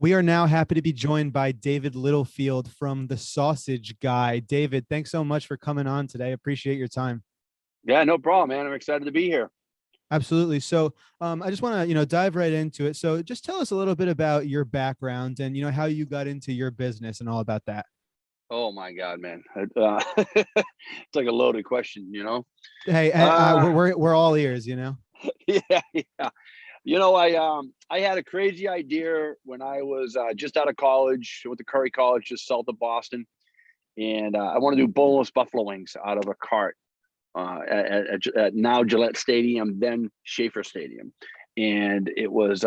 We are now happy to be joined by David Littlefield from The Sausage Guy. David, thanks so much for coming on today. Appreciate your time. Yeah, no problem, man. I'm excited to be here. Absolutely. So, I just want to, dive right into it. So, just tell us a little bit about your background and, how you got into your business and all about that. Oh my God, man. It's like a loaded question. Hey, Uh, we're all ears. yeah, yeah. I had a crazy idea when I was just out of college. I went to Curry College, just south of Boston, and I want to do boneless buffalo wings out of a cart at now Gillette Stadium, then Schaefer Stadium, and it was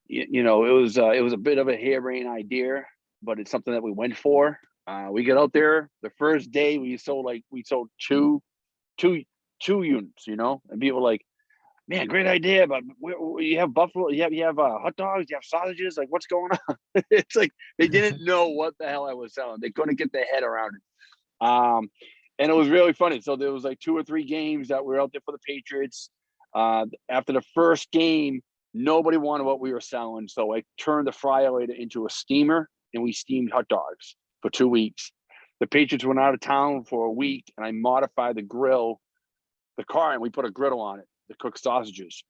it was a bit of a harebrained idea, but it's something that we went for. We get out there the first day we sold two two units, and people were like, man, great idea, but you have buffalo, you have hot dogs, you have sausages, like what's going on? It's like they didn't know what the hell I was selling. They couldn't get their head around it. And it was really funny. So there was like 2 or 3 games that we were out there for the Patriots. After the first game, nobody wanted what we were selling. So I turned the fryer into a steamer and we steamed hot dogs for 2 weeks. The Patriots went out of town for a week and I modified the car, and we put a griddle on it to cook sausages.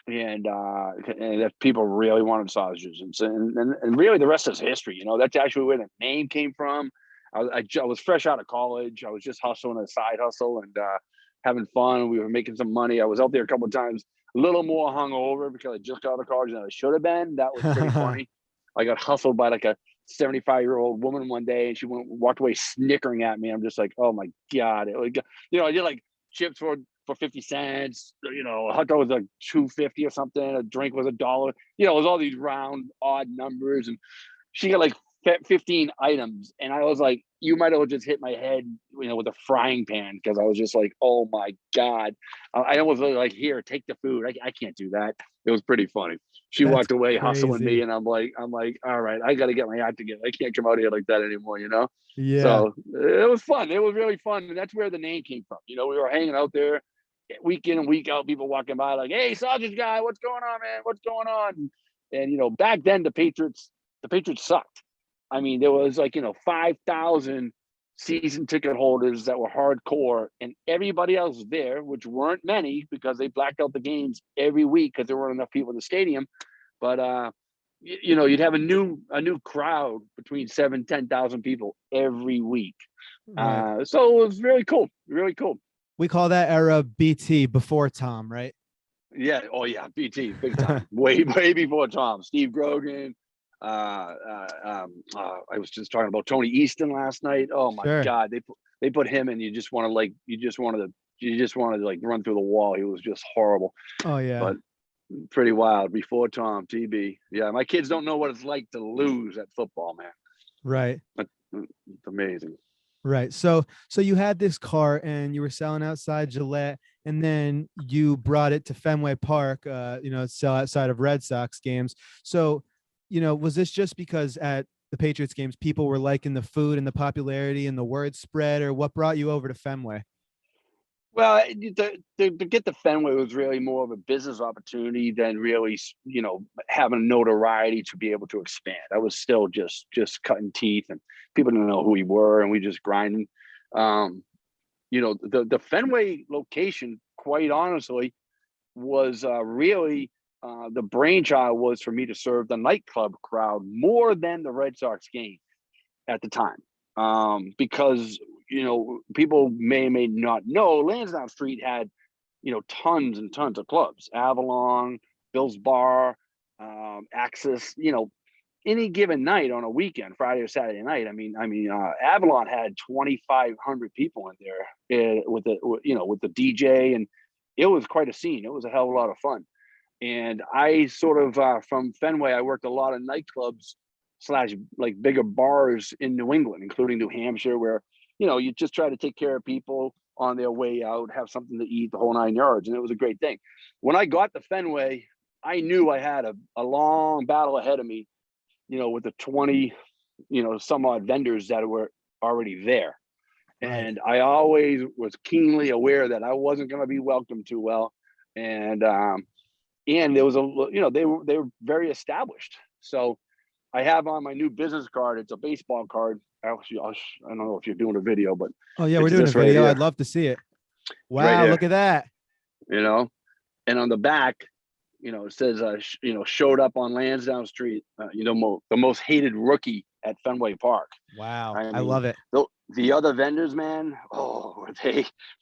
And that people really wanted sausages. And really the rest is history. That's actually where the name came from. I was fresh out of college. I was just hustling a side hustle and having fun. We were making some money. I was out there a couple of times, a little more hungover because I just got out of college than I should have been. That was pretty funny. I got hustled by like a 75-year-old woman one day, and she walked away snickering at me. I'm just like, oh my God. I did like chips for 50 cents, a hot dog was like 250 or something, a drink was $1. It was all these round odd numbers, and she got like 15 items, and I was like, you might have just hit my head, with a frying pan, because I was just like, oh my God. I almost was like, here, take the food. I can't do that. It was pretty funny. She That's walked away hustling me, crazy. and I'm like, all right, I got to get my act together. I can't come out here like that anymore. Yeah. So it was fun. It was really fun, and that's where the name came from. We were hanging out there week in and week out, people walking by like, hey, sausage guy, what's going on, man? What's going on? And back then the Patriots sucked. I mean, there was like 5,000 season ticket holders that were hardcore, and everybody else there, which weren't many because they blacked out the games every week because there weren't enough people in the stadium. But you'd have a new crowd between 7,000 to 10,000 people every week. Right. So it was really cool, really cool. We call that era BT, before Tom, right? Yeah. Oh yeah. BT, big time. Way, way before Tom. Steve Grogan. I was just talking about Tony Easton last night. Oh my Sure. God. They put him in. You just wanted to like run through the wall. He was just horrible, Oh yeah. but pretty wild before Tom, TB. Yeah. My kids don't know what it's like to lose at football, man. Right. It's amazing. Right. So you had this car and you were selling outside Gillette, and then you brought it to Fenway Park, sell outside of Red Sox games. So, was this just because at the Patriots games, people were liking the food and the popularity and the word spread, or what brought you over to Fenway? Well, to get to Fenway was really more of a business opportunity than really, having notoriety to be able to expand. I was still just cutting teeth, and people didn't know who we were, and we just grinding. The Fenway location, quite honestly, was really the brainchild was for me to serve the nightclub crowd more than the Red Sox game at the time, because people may not know Lansdowne Street had tons and tons of clubs: Avalon, Bill's Bar, Axis. Any given night on a weekend, Friday or Saturday night. Avalon had 2,500 people in there with the DJ, and it was quite a scene. It was a hell of a lot of fun. And I sort of from Fenway, I worked a lot of nightclubs slash like bigger bars in New England, including New Hampshire, where you just try to take care of people on their way out, have something to eat, the whole 9 yards, and it was a great thing. When I got to Fenway, I knew I had a long battle ahead of me, with the 20, some odd vendors that were already there. Right. And I always was keenly aware that I wasn't going to be welcomed too well. And there was they were very established. So I have on my new business card. It's a baseball card. Actually, I don't know if you're doing a video, but Oh yeah, we're it's doing a this right video. here. I'd love to see it. It's right Wow, here. look at that. You know, and on the back, it says, showed up on Lansdowne Street. The most hated rookie at Fenway Park. Wow, I I mean, love it. the other vendors, man. Oh,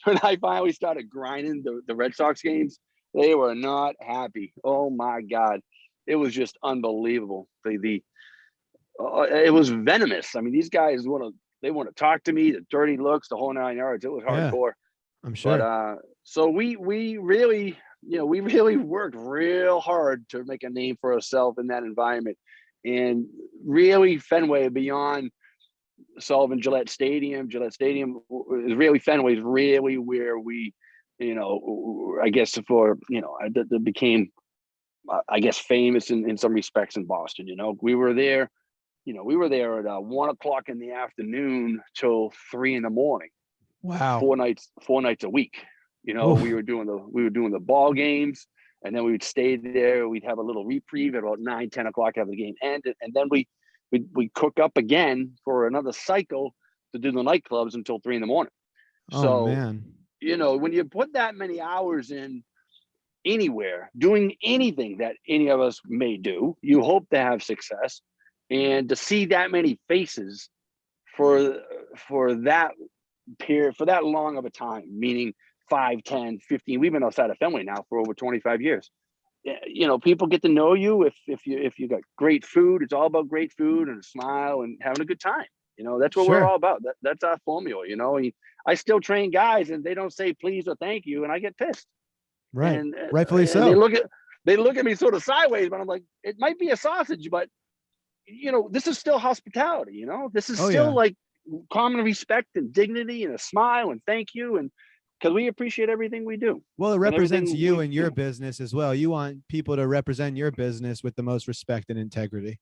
when I finally started grinding the Red Sox games, they were not happy. Oh my God, it was just unbelievable. It was venomous. I mean, these guys want to talk to me, the dirty looks, the whole 9 yards. It was Yeah, hardcore. I'm But sure. so we really, we really worked real hard to make a name for ourselves in that environment. And really Fenway, beyond Sullivan Gillette Stadium is really, Fenway is really where we, I guess that became, I guess, famous in some respects in Boston. We were there. We were there at 1 o'clock in the afternoon till 3 in the morning, Wow. 4 nights a week. We Oof. were doing the ball games, and then we would stay there. We'd have a little reprieve at about 9, 10 o'clock after the game ended, and then we cook up again for another cycle to do the nightclubs until 3 in the morning. Oh So, man. when you put that many hours in anywhere, doing anything that any of us may do, you hope to have success, and to see that many faces for that period, for that long of a time, meaning 5, 10, 15. We've been outside of Fenway now for over 25 years. People get to know you if you got great food. It's all about great food and a smile and having a good time. That's what we're Sure. all about. That's our formula. I still train guys and they don't say please or thank you, and I get pissed. Right. And Rightfully and so. they look at me sort of sideways, but I'm like, it might be a sausage, but this is still hospitality. This is Oh still yeah. like common respect and dignity and a smile and thank you, and because we appreciate everything we do Well, it and represents everything you we and your business as well. You want people to represent your business with the most respect and integrity.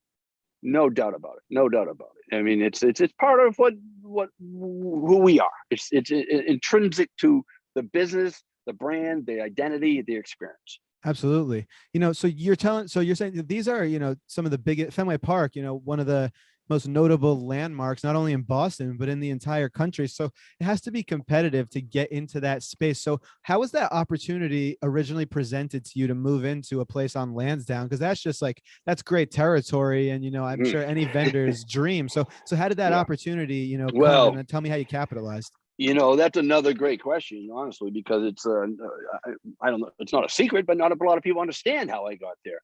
No doubt about it. No doubt about it. I mean, it's part of who we are. It's intrinsic to the business, the brand, the identity, the experience. Absolutely. So you're saying that these are, some of the biggest Fenway Park, one of the most notable landmarks, not only in Boston, but in the entire country. So it has to be competitive to get into that space. So how was that opportunity originally presented to you to move into a place on Lansdowne? Because that's great territory. And, I'm Mm. sure any vendor's dream. So how did that Yeah. opportunity, come, and Well, then tell me how you capitalized? that's another great question, honestly, because it's I don't know, it's not a secret, but not a lot of people understand how I got there.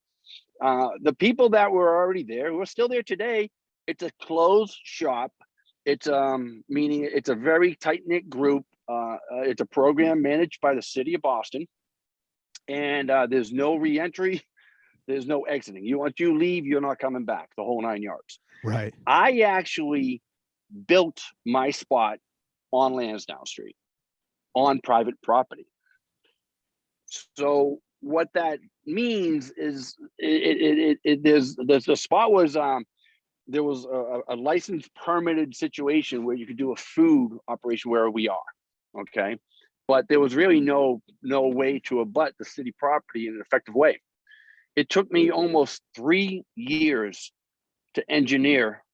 The people that were already there, who are still there today, it's a closed shop. It's meaning it's a very tight knit group. It's a program managed by the city of Boston, and there's no reentry, there's no exiting. Once you leave, you're not coming back. The whole 9 yards. Right. I actually built my spot on Lansdowne Street on private property. So what that means is there's the spot was there was a licensed permitted situation where you could do a food operation where we are, okay, but there was really no way to abut the city property in an effective way. It took me almost 3 years to engineer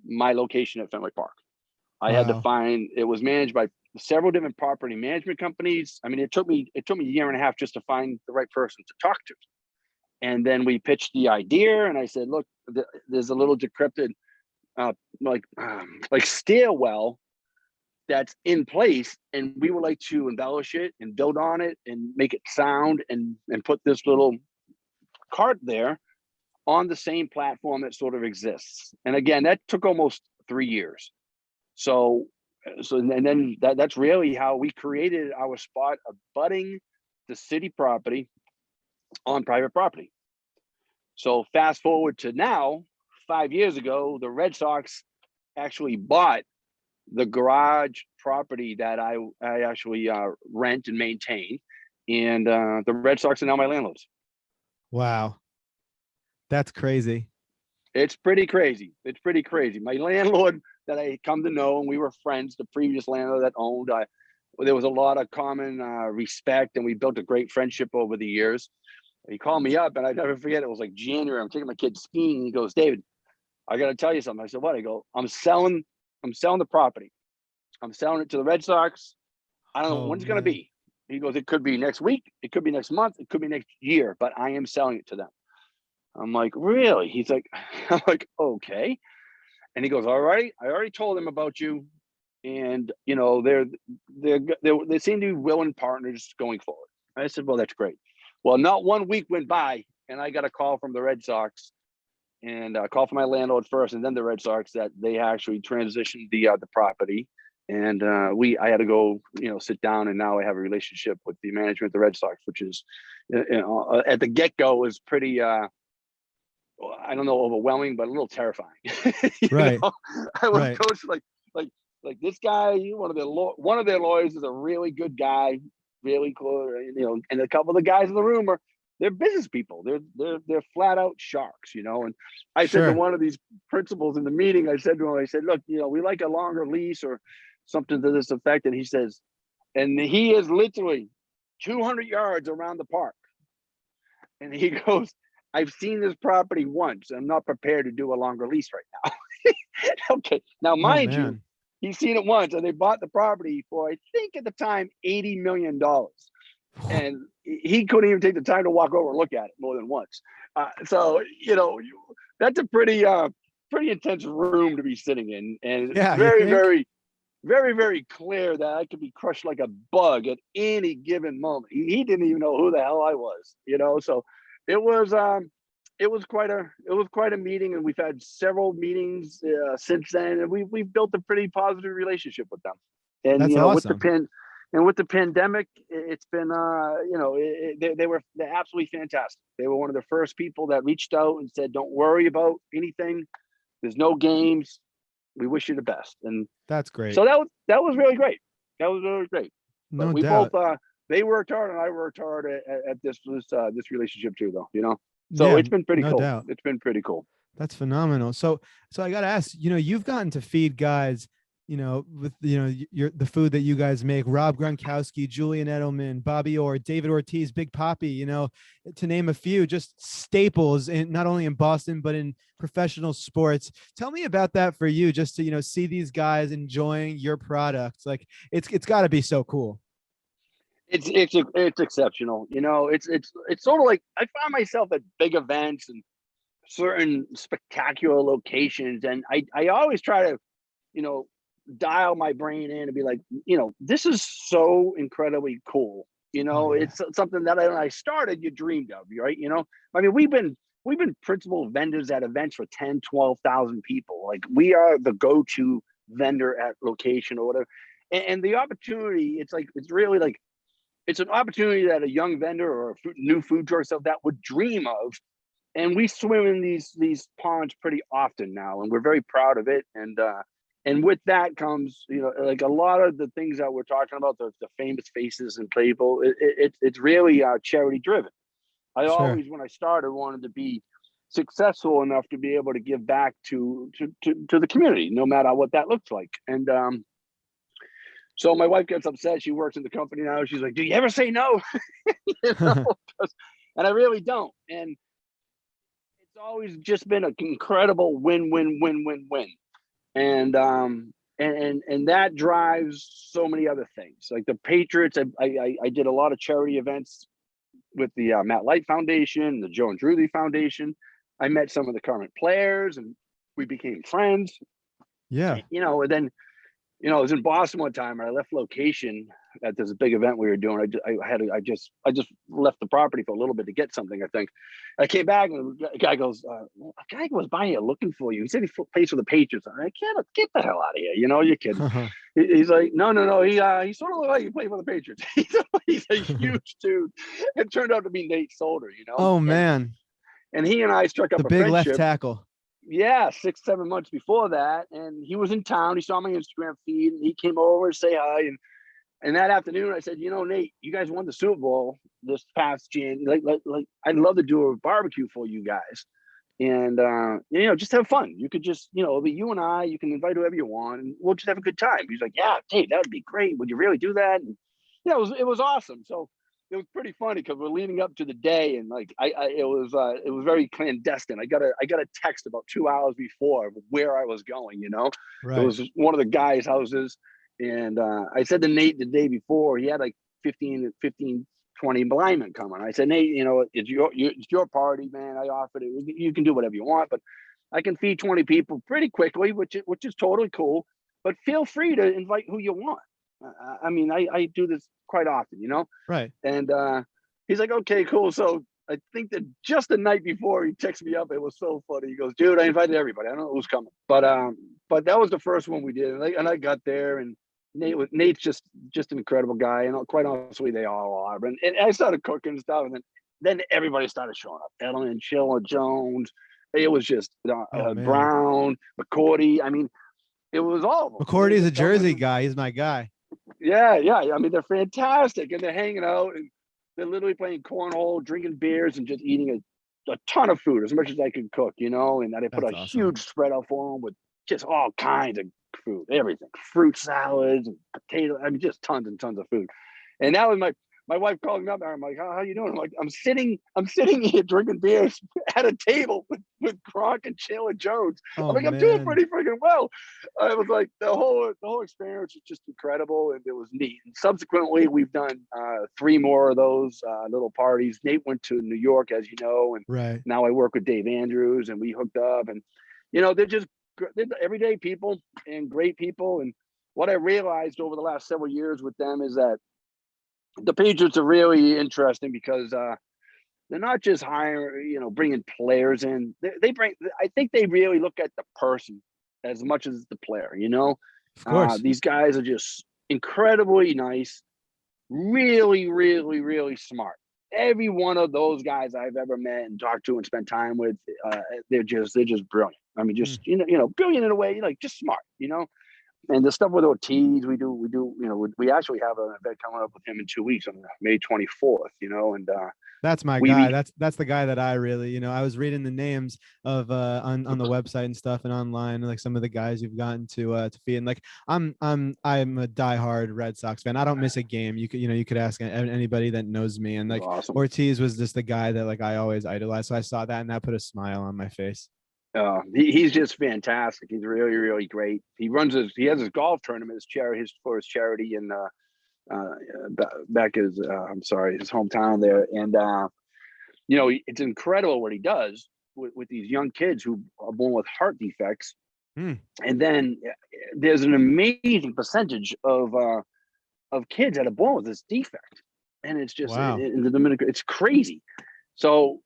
my location at Fenway Park. I had to Wow. find, it was managed by several different property management companies. I mean, it took me a year and a half just to find the right person to talk to. And then we pitched the idea, and I said, look, there's a little decrepit like stairwell that's in place, and we would like to embellish it and build on it and make it sound and put this little cart there on the same platform that sort of exists. And again, that took almost 3 years. So and then that's really how we created our spot, abutting the city property on private property. So fast forward to now, 5 years ago, the Red Sox actually bought the garage property that I actually rent and maintain, and the Red Sox are now my landlords. Wow. That's crazy. It's pretty crazy. It's pretty crazy. My landlord that I come to know, and we were friends, the previous landlord that owned, there was a lot of common respect, and we built a great friendship over the years. He called me up, and I never forget, it was like January. I'm taking my kids skiing, and he goes, David, I got to tell you something. I said, what? I go, I'm selling the property. I'm selling it to the Red Sox. I don't know Oh when it's going to man. be. He goes, it could be next week. It could be next month. It could be next year, but I am selling it to them. I'm like, really? He's like, I'm like, okay. And he goes, all right. I already told them about you. And, you know, they seem to be willing partners going forward. I said, well, that's great. Well, not 1 week went by and I got a call from the Red Sox and a call from my landlord first and then the Red Sox that they actually transitioned the property. And I had to go, you know, sit down, and now I have a relationship with the management of the Red Sox, which is, you know, at the get-go was pretty, I don't know, overwhelming, but a little terrifying. You Right. know, I was Right. coached like this guy, one of their lawyers is a really good guy, really cool, you know, and a couple of the guys in the room they're business people. They're flat out sharks, you know. And I said to Sure. one of these principals in the meeting, I said to him, I said, look, you know, we like a longer lease or something to this effect. And he says, and he is literally 200 yards around the park. And he goes, I've seen this property once. I'm not prepared to do a longer lease right now. Okay. Now, Oh mind you, man. he's seen it once and they bought the property for, I think at the time, $80 million. And he couldn't even take the time to walk over and look at it more than once. So, you know, that's a pretty intense room to be sitting in. And Yeah, you very, think? very, very, very clear that I could be crushed like a bug at any given moment. He didn't even know who the hell I was, you know. So it was quite a meeting, and we've had several meetings since then, and we've built a pretty positive relationship with them. And That's you know, awesome. with the pandemic, it's been you know, they're absolutely fantastic. They were one of the first people that reached out and said, "Don't worry about anything. There's no games. We wish you the best." And That's great. so that was really great. That was really great. But No we both doubt. they worked hard and I worked hard at this relationship too, though. You know, so Yeah, it's been pretty no cool. doubt. It's been pretty cool. That's phenomenal. So I got to ask, you've gotten to feed guys, with the food that you guys make, Rob Gronkowski, Julian Edelman, Bobby Orr, David Ortiz, Big Papi, to name a few, just staples in not only in Boston but in professional sports. Tell me about that for you, just to see these guys enjoying your products. Like it's got to be so cool. It's exceptional. You know, it's sort of like I find myself at big events and certain spectacular locations, and I always try to, you know, dial my brain in and be like, you know, this is so incredibly cool. You Oh know, yeah. it's something that when I started, you dreamed of, right? You know, I mean, we've been principal vendors at events for 10, 12,000 people. Like we are the go-to vendor at location or whatever. And the opportunity, it's really like it's an opportunity that a young vendor or a new food truck stuff that would dream of. And we swim in these ponds pretty often now, and we're very proud of it. And with that comes, you know, like a lot of the things that we're talking about, the famous faces and people. It's really charity driven. I Sure. always, when I started, wanted to be successful enough to be able to give back to the community, no matter what that looks like. And so my wife gets upset. She works in the company now. She's like, "Do you ever say no?" You know, and I really don't. And it's always just been an incredible win, win, win, win, win. And that drives so many other things. Like the Patriots, I did a lot of charity events with the Matt Light Foundation, the Joe and Drury Foundation. I met some of the current players, and we became friends. Yeah. You know, and then I was in Boston one time, and I left location at this big event we were doing. I just left the property for a little bit to get something. I think I came back, and the guy goes, "A guy was by here looking for you. He said he plays for the Patriots." I'm like, "Get the hell out of here! You know, you're kidding." He's like, "No, no, no. He sort of looked like he played for the Patriots. He's a huge dude." It turned out to be Nate Solder. You know, Oh and man, he and I struck the up a big left friendship. tackle. Yeah, 6, 7 months before that, and he was in town. He saw my Instagram feed, and he came over to say hi. And that afternoon, I said, "You know, Nate, you guys won the Super Bowl this past Jan. Like, I'd love to do a barbecue for you guys, and you know, just have fun. You could just, you know, it'll be you and I. You can invite whoever you want, and we'll just have a good time." He's like, "Yeah, Dave, that would be great. Would you really do that?" And you know, it was awesome. So it was pretty funny because we're leading up to the day, and like it was very clandestine. I got a text about 2 hours before of where I was going. It Right. was one of the guys' houses, and I said to Nate the day before, he had like 20 linemen coming. I said, Nate, it's your party, man. I offered it. You can do whatever you want, but I can feed 20 people pretty quickly, which is totally cool. But feel free to invite who you want. I mean, I do this quite often. Right. And he's like, okay, cool. So I think that just the night before he texted me up, it was so funny. He goes, dude, I invited everybody. I don't know who's coming. But that was the first one we did. And I got there, and Nate's just an incredible guy. And quite honestly, they all are. And I started cooking and stuff. And then everybody started showing up. Ellen, Chilla, Jones. It was just Oh man. Brown, McCourty. I mean, it was all of them. And they McCourty's were a Jersey coming. guy. He's my guy. Yeah. I mean, they're fantastic, and they're hanging out, and they're literally playing cornhole, drinking beers, and just eating a ton of food, as much as I could cook, And I put That's a awesome. huge spread out for them with just all kinds of food, everything, fruit salads and potato. I mean, just tons and tons of food. And that was my wife calling me up. I'm like, how you doing? I'm like, I'm sitting here drinking beers at a table with Gronk and Chandler Jones. I'm Oh like, I'm doing man. pretty freaking well. I was like, the whole experience was just incredible, and it was neat. And subsequently, we've done 3 more of those little parties. Nate went to New York, as you know, and Right. now I work with Dave Andrews, and we hooked up. And they're everyday people and great people. And what I realized over the last several years with them is that the Patriots are really interesting because they're not just bringing players in. They bring. I think they really look at the person as much as the player. Of course. These guys are just incredibly nice, really, really, really smart. Every one of those guys I've ever met and talked to and spent time with, they're just brilliant. I mean, Hmm. just brilliant in a way, like just smart. And the stuff with Ortiz, we actually have an event coming up with him in 2 weeks on May 24th, and That's my we guy. be That's the guy that I really, I was reading the names of on the website and stuff and online, like some of the guys you've gotten to feed. And like I'm a diehard Red Sox fan. I don't miss a game. You could ask anybody that knows me. And like awesome. Ortiz was just the guy that like I always idolized. So I saw that and that put a smile on my face. He's just fantastic. He's really, really great. He has his golf tournament, for his charity in back his I'm sorry, his hometown there. And it's incredible what he does with these young kids who are born with heart defects. Hmm. And then there's an amazing percentage of kids that are born with this defect, and it's just Wow. in the Dominican, it's crazy. So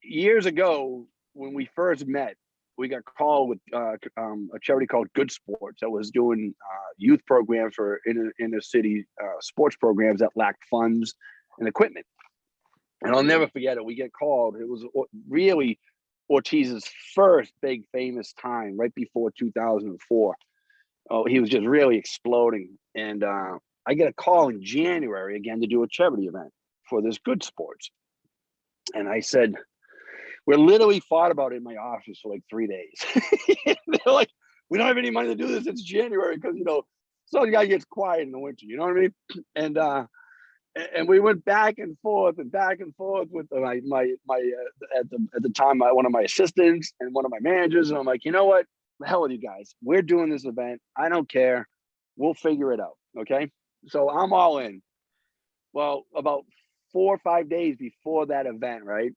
years ago, when we first met, we got called with a charity called Good Sports that was doing youth programs for inner city sports programs that lacked funds and equipment. And I'll never forget it. We get called. It was really Ortiz's first big famous time, right before 2004. Oh, he was just really exploding. And I get a call in January again to do a charity event for this Good Sports. And I said, we literally fought about it in my office for like 3 days. They're like, we don't have any money to do this. It's January because some guy gets quiet in the winter. You know what I mean? And we went back and forth with my at the time one of my assistants and one of my managers. And I'm like, you know what? The hell with you guys. We're doing this event. I don't care. We'll figure it out. Okay. So I'm all in. Well, about 4 or 5 days before that event, right?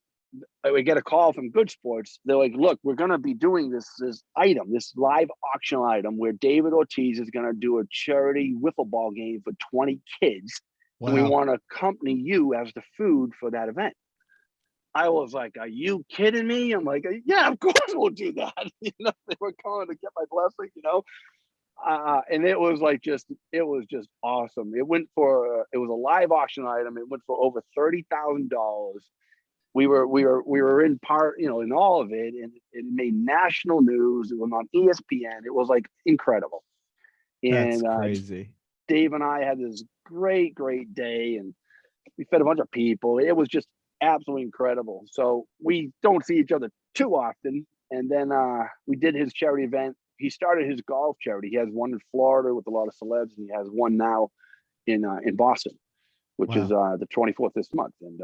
We get a call from Good Sports. They're like, look, we're going to be doing this live auction item where David Ortiz is going to do a charity wiffle ball game for 20 kids. And we Wow. want to accompany you as the food for that event. I was like, are you kidding me? I'm like, yeah, of course we'll do that. They were calling to get my blessing. And it was just awesome. It was a live auction item. It went for over $30,000. We were in part, in all of it, and it made national news. It was on ESPN. It was like incredible. That's And crazy. Dave and I had this great, great day, and we fed a bunch of people. It was just absolutely incredible. So we don't see each other too often. And then we did his charity event. He started his golf charity. He has one in Florida with a lot of celebs, and he has one now in Boston which is Wow. the 24th this month, and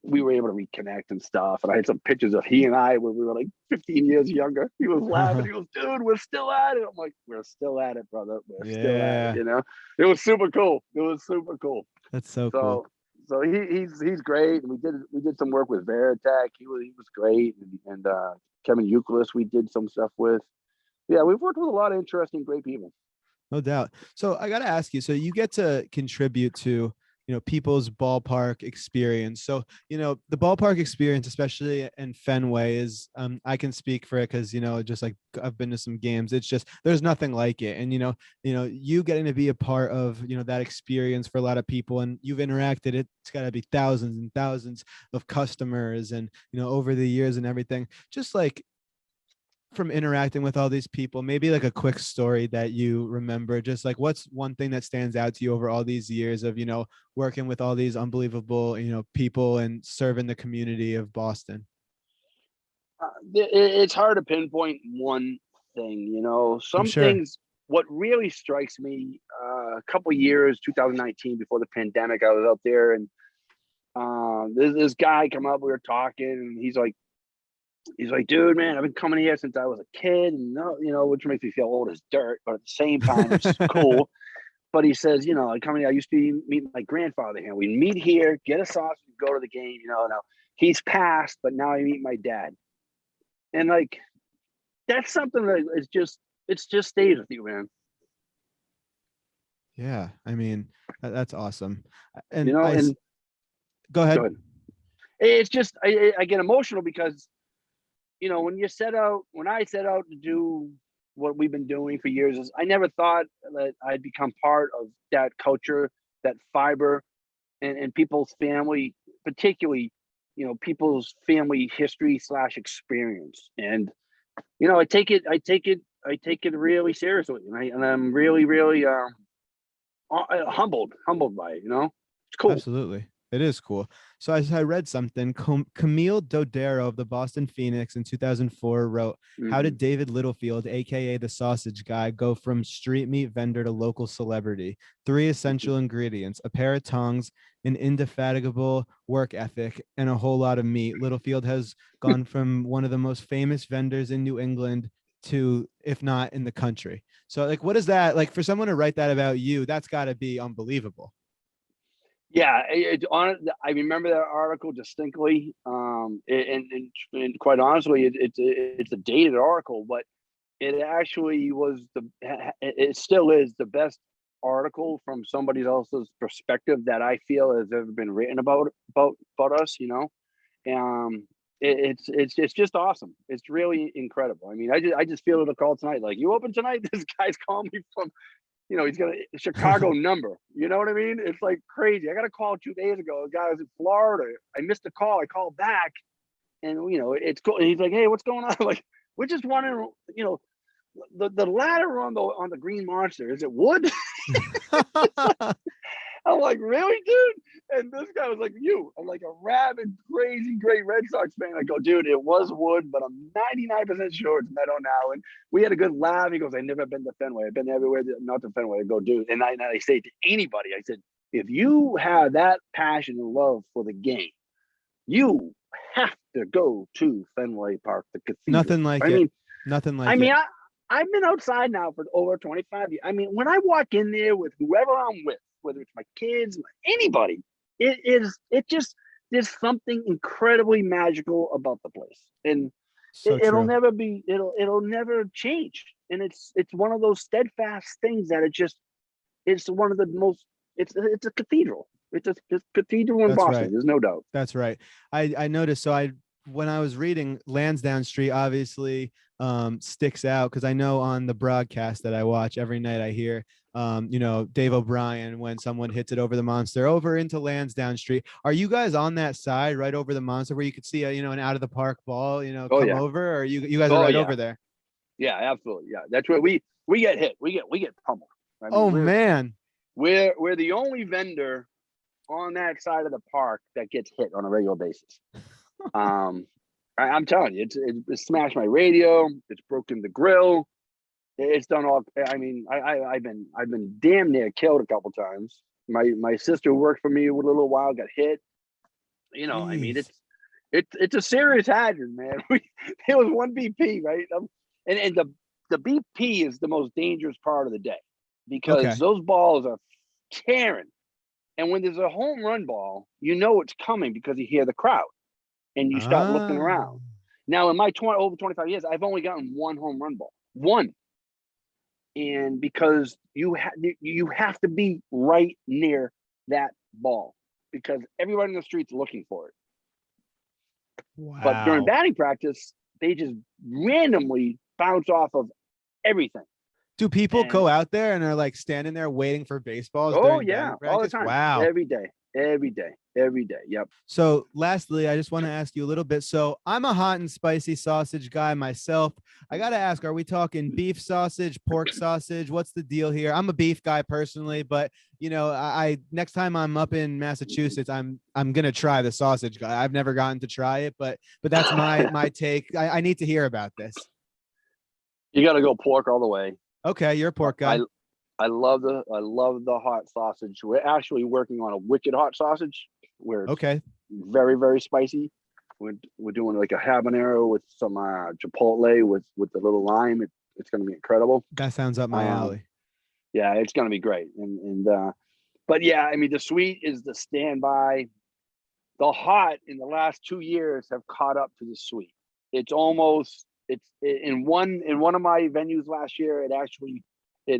we were able to reconnect and stuff. And I had some pictures of he and I when we were like 15 years younger. He was laughing. He goes, "Dude, we're still at it." I'm like, "We're still at it, brother. We're still at it." Yeah, You know, it was super cool. It was super cool. that's so cool. So he's great. And we did some work with Veritech. He was great. And Kevin Euclid we did some stuff with. Yeah, we've worked with a lot of interesting, great people. No doubt. So I got to ask you, so you get to contribute to, people's ballpark experience. So, the ballpark experience, especially in Fenway is, I can speak for it because, just like I've been to some games, it's just, there's nothing like it. And, you getting to be a part of, that experience for a lot of people, and you've interacted, it's got to be thousands and thousands of customers and, over the years and everything, just like, from interacting with all these people, maybe like a quick story that you remember, just like what's one thing that stands out to you over all these years of, working with all these unbelievable, people and serving the community of Boston. It's hard to pinpoint one thing. I'm Some sure. things. What really strikes me, a couple years, 2019, before the pandemic, I was out there, and there's this guy come up. We were talking, and he's like, "Dude, man, I've been coming here since I was a kid, and which makes me feel old as dirt, but at the same time, it's cool." But he says, I come here. I used to meet my grandfather here. We meet here, get a sausage, go to the game. Now he's passed, but now I meet my dad, and like that's something that it's just stays with you, man. Yeah, I mean, that's awesome. And And go go ahead. ahead. It's just I get emotional because when I set out to do what we've been doing for years, is I never thought that I'd become part of that culture, that fiber, and people's family, particularly, people's family history / experience. And I take it really seriously, and I'm really, really humbled by it. It's cool. Absolutely. It is cool. So I read something. Camille Dodero of the Boston Phoenix in 2004 wrote, "How Hmm. did David Littlefield, aka the sausage guy, go from street meat vendor to local celebrity? Three essential ingredients: a pair of tongs, an indefatigable work ethic, and a whole lot of meat. Littlefield has gone from one of the most famous vendors in New England to, if not in the country." So, like, what is that like for someone to write that about you? That's got to be unbelievable. Yeah, I remember that article distinctly. And quite honestly, it's a dated article, but it actually was it still is the best article from somebody else's perspective that I feel has ever been written about us. It's just awesome. It's really incredible. I mean, I just feel it a call tonight. Like, you open tonight, this guy's calling me from, he's got a Chicago number. You know what I mean? It's like crazy. I got a call 2 days ago. A guy was in Florida. I missed a call. I called back, and it's cool. And he's like, "Hey, what's going on?" Like, we're just wondering, the ladder on the Green Monster, is it wood? I'm like, "Really, dude?" And this guy was like, I'm like a rabid, crazy, great Red Sox fan. I go, "Dude, it was wood, but I'm 99% sure it's meadow now." And we had a good laugh. He goes, "I've never been to Fenway. I've been everywhere, not to Fenway." I go, "Dude," and I say to anybody, I said, "If you have that passion and love for the game, you have to go to Fenway Park, the cathedral." Nothing like I it. mean, Nothing I like mean, it. I, I've been outside now for over 25 years. I mean, when I walk in there with whoever I'm with, whether it's my kids, anybody, it just, there's something incredibly magical about the place. And So it'll true. never be, it'll never change. And it's one of those steadfast things that it's one of the most, it's a cathedral. It's a cathedral in That's Boston. right. There's no doubt. That's right. I noticed. So when I was reading Lansdowne Street, obviously sticks out because I know on the broadcast that I watch every night, I hear Dave O'Brien when someone hits it over the monster over into Lansdowne Street. Are you guys on that side right over the monster where you could see an out of the park ball Oh come yeah. over, or you guys are Oh right yeah. over there? Yeah, absolutely. Yeah. That's where we get hit. We get pummeled. I mean, Oh we're man. we're the only vendor on that side of the park that gets hit on a regular basis. I'm telling you, it's smashed my radio. It's broken the grill. It's done all. I mean, I've been damn near killed a couple times. my sister who worked for me a little while got hit. I mean, Jeez. it's a serious hazard, man. It was one BP, right? And the BP is the most dangerous part of the day because Okay. those balls are tearing. And when there's a home run ball, it's coming because you hear the crowd and you start looking Ah. around. Now, in my over 25 years, I've only gotten one home run ball, one. And because you have to be right near that ball because everybody in the street's looking for it. But during Wow. batting practice, they just randomly bounce off of everything. Do people And go out there and are like standing there waiting for baseballs oh during yeah, batting all the practice? time, Wow. every day, every day, every day. Yep. So lastly, I just want to ask you a little bit. So I'm a hot and spicy sausage guy myself. I got to ask, are we talking beef sausage, pork sausage? What's the deal here? I'm a beef guy personally, but I next time I'm up in Massachusetts, I'm going to try the sausage guy. I've never gotten to try it, but that's my take. I need to hear about this. You got to go pork all the way. Okay, you're a pork guy. I love the hot sausage. We're actually working on a wicked hot sausage where it's Okay. very, very spicy. We're doing like a habanero with some chipotle with the little lime. It's going to be incredible. That sounds up my alley. Yeah, it's going to be great. But yeah, I mean, the sweet is the standby. The hot in the last 2 years have caught up to the sweet. It's in one of my venues last year. It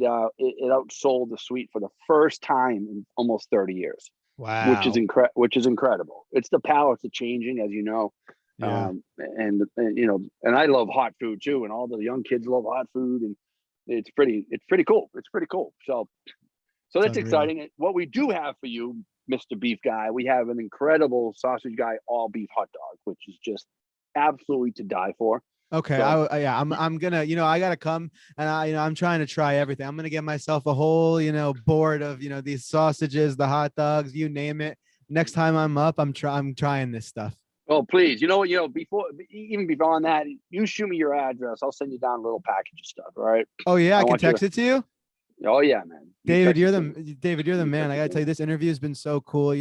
outsold the sweet for the first time in almost 30 years. Which is Wow. incredible. It's the palates are changing, as you know. Yeah. And I love hot food too, and all the young kids love hot food, and it's pretty cool. It's pretty cool. So It's that's unreal. exciting. What we do have for you, Mr. Beef Guy, we have an incredible sausage guy all beef hot dog, which is just absolutely to die for. Okay, So yeah, I'm gonna, I gotta come and I'm trying to try everything. I'm gonna get myself a whole, board of, these sausages, the hot dogs, you name it. Next time I'm up, I'm trying this stuff. oh please, even beyond that, you shoot me your address. I'll send you down a little package of stuff. All right. Oh yeah, I I can want you text it to you. Oh yeah, man. David, you're It to me. the You man. text I it gotta to tell me. you, this interview has been so cool,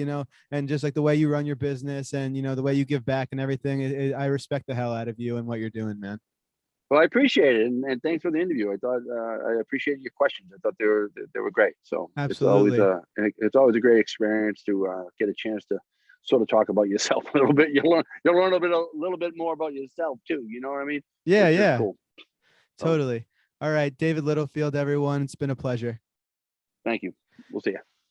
and just like the way you run your business and the way you give back and everything. I respect the hell out of you and what you're doing, man. Well, I appreciate it, and thanks for the interview. I thought I appreciate your questions. I thought they were great. So Absolutely. it's always a great experience to get a chance to sort of talk about yourself a little bit. You'll learn a little bit more about yourself too. You know what I mean? Yeah, Which is yeah, cool. So totally. All right, David Littlefield, everyone. It's been a pleasure. thank you. We'll see you.